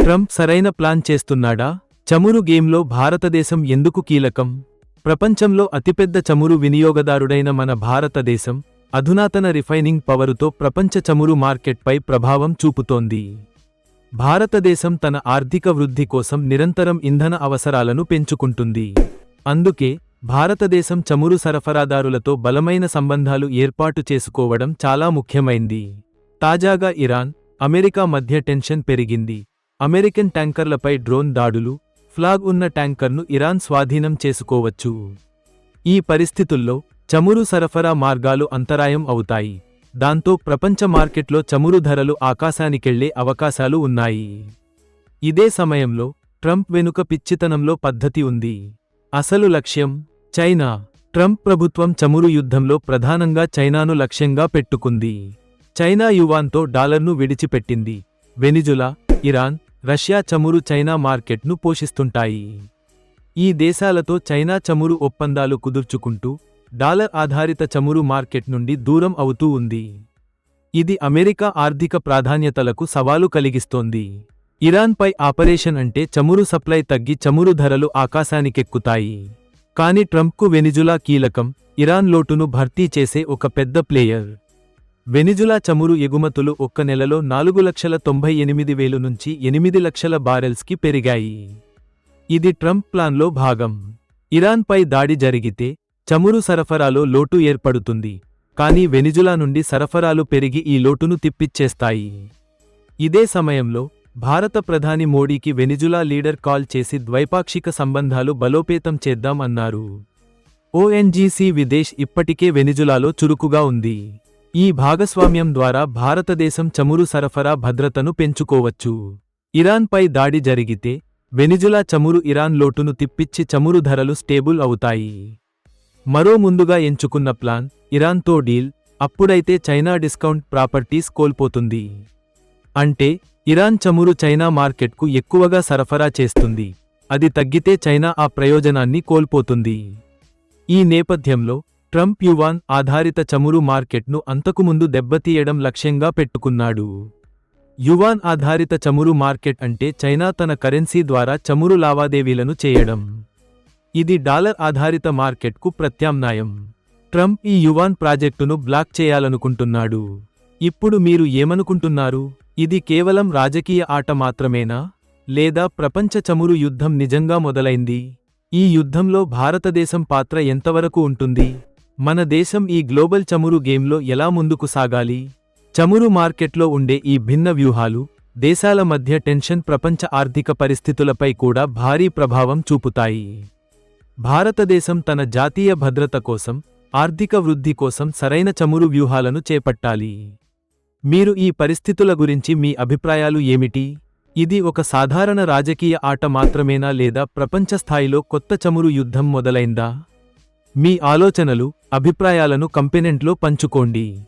Trump సరైన plan చేస్తున్నాడా? చమురు గేమ్లో భారతదేశం ఎందుకు కీలకం? ప్రపంచంలో అతిపెద్ద చమురు వినియోగదారుడైన మన భారతదేశం అధునాతన రిఫైనింగ్ పవరుతో ప్రపంచ చమురు మార్కెట్పై ప్రభావం చూపుతోంది. భారతదేశం తన ఆర్థిక వృద్ధి కోసం నిరంతరం ఇంధన అవసరాలను పెంచుకుంటుంది. అందుకే భారతదేశం చమురు సరఫరాదారులతో బలమైన సంబంధాలు ఏర్పాటు చేసుకోవడం చాలా ముఖ్యమైంది. తాజాగా ఇరాన్, అమెరికా మధ్య టెన్షన్ పెరిగింది. అమెరికన్ ట్యాంకర్లపై డ్రోన్ దాడులు, ఫ్లాగ్ ఉన్న ట్యాంకర్ను ఇరాన్ స్వాధీనం చేసుకోవచ్చు. ఈ పరిస్థితుల్లో చమురు సరఫరా మార్గాలు అంతరాయం అవుతాయి. దాంతో ప్రపంచ మార్కెట్లో చమురు ధరలు ఆకాశానికెళ్లే అవకాశాలు ఉన్నాయి. ఇదే సమయంలో ట్రంప్ వెనుక పిచ్చితనంలో పద్ధతి ఉంది. అసలు లక్ష్యం చైనా. ట్రంప్ ప్రభుత్వం చమురు యుద్ధంలో ప్రధానంగా చైనాను లక్ష్యంగా పెట్టుకుంది. చైనా యువాన్తో డాలర్ను విడిచిపెట్టింది. వెనిజులా, ఇరాన్, రష్యా చమురు చైనా మార్కెట్ను పోషిస్తుంటాయి. ఈ దేశాలతో చైనా చమురు ఒప్పందాలు కుదుర్చుకుంటూ డాలర్ ఆధారిత చమురు మార్కెట్ నుండి దూరం అవుతూ ఉంది. ఇది అమెరికా ఆర్థిక ప్రాధాన్యతలకు సవాలు కలిగిస్తోంది. ఇరాన్పై ఆపరేషన్ అంటే చమురు సప్లై తగ్గి చమురు ధరలు ఆకాశానికెక్కుతాయి. కాని ట్రంప్కు వెనిజులా కీలకం. ఇరాన్ లోటును భర్తీ చేసే ఒక పెద్ద ప్లేయర్. వెనిజులా చమురు ఎగుమతులు ఒక్క నెలలో 4,98,000 నుంచి 8 లక్షల బారెల్స్కి పెరిగాయి. ఇది ట్రంప్ ప్లాన్లో భాగం. ఇరాన్పై దాడి జరిగితే చమురు సరఫరాలో లోటు ఏర్పడుతుంది. కానీ వెనిజులా నుండి సరఫరాలు పెరిగి ఈ లోటును తిప్పిచ్చేస్తాయి. ఇదే సమయంలో భారత ప్రధాని మోడీకి వెనిజులా లీడర్ కాల్ చేసి ద్వైపాక్షిక సంబంధాలు బలోపేతం చేద్దాం అన్నారు. ఓఎన్జీసీ విదేశ్ ఇప్పటికే వెనిజులాలో చురుకుగా ఉంది. ఈ భాగస్వామ్యం ద్వారా భారతదేశం చమురు సరఫరా భద్రతను పెంచుకోవచ్చు. ఇరాన్పై దాడి జరిగితే వెనిజులా చమురు ఇరాన్ లోటును తిప్పిచ్చి చమురు ధరలు స్టేబుల్ అవుతాయి. మరో ముందుగా ఎంచుకున్న ప్లాన్ ఇరాన్తో డీల్. అప్పుడైతే చైనా డిస్కౌంట్ ప్రాపర్టీస్ కోల్పోతుంది. అంటే ఇరాన్ చమురు చైనా మార్కెట్కు ఎక్కువగా సరఫరా చేస్తుంది. అది తగ్గితే చైనా ఆ ప్రయోజనాన్ని కోల్పోతుంది. ఈ నేపథ్యంలో ట్రంప్ యువాన్ ఆధారిత చమురు మార్కెట్ను అంతకుముందు దెబ్బతీయడం లక్ష్యంగా పెట్టుకున్నాడు. యువాన్ ఆధారిత చమురు మార్కెట్ అంటే చైనా తన కరెన్సీ ద్వారా చమురు లావాదేవీలను చేయడం. ఇది డాలర్ ఆధారిత మార్కెట్కు ప్రత్యామ్నాయం. ట్రంప్ ఈ యువాన్ ప్రాజెక్టును బ్లాక్ చేయాలనుకుంటున్నాడు. ఇప్పుడు మీరు ఏమనుకుంటున్నారు? ఇది కేవలం రాజకీయ ఆట మాత్రమేనా? లేదా ప్రపంచ చమురు యుద్ధం నిజంగా మొదలైంది? ఈ యుద్ధంలో భారతదేశం పాత్ర ఎంతవరకు ఉంటుంది? మన దేశం ఈ గ్లోబల్ చమురు గేమ్లో ఎలా ముందుకు సాగాలి? చమురు మార్కెట్లో ఉండే ఈ భిన్న వ్యూహాలు, దేశాల మధ్య టెన్షన్ ప్రపంచ ఆర్థిక పరిస్థితులపై కూడా భారీ ప్రభావం చూపుతాయి. భారతదేశం తన జాతీయ భద్రత కోసం, ఆర్థిక వృద్ధి కోసం సరైన చమురు వ్యూహాలను చేపట్టాలి. మీరు ఈ పరిస్థితుల గురించి మీ అభిప్రాయాలు ఏమిటి? ఇది ఒక సాధారణ రాజకీయ ఆట మాత్రమేనా లేదా ప్రపంచ స్థాయిలో కొత్త చమురు యుద్ధం మొదలైందా? మీ ఆలోచనలు, అభిప్రాయాలను కామెంట్‌లో పంచుకోండి.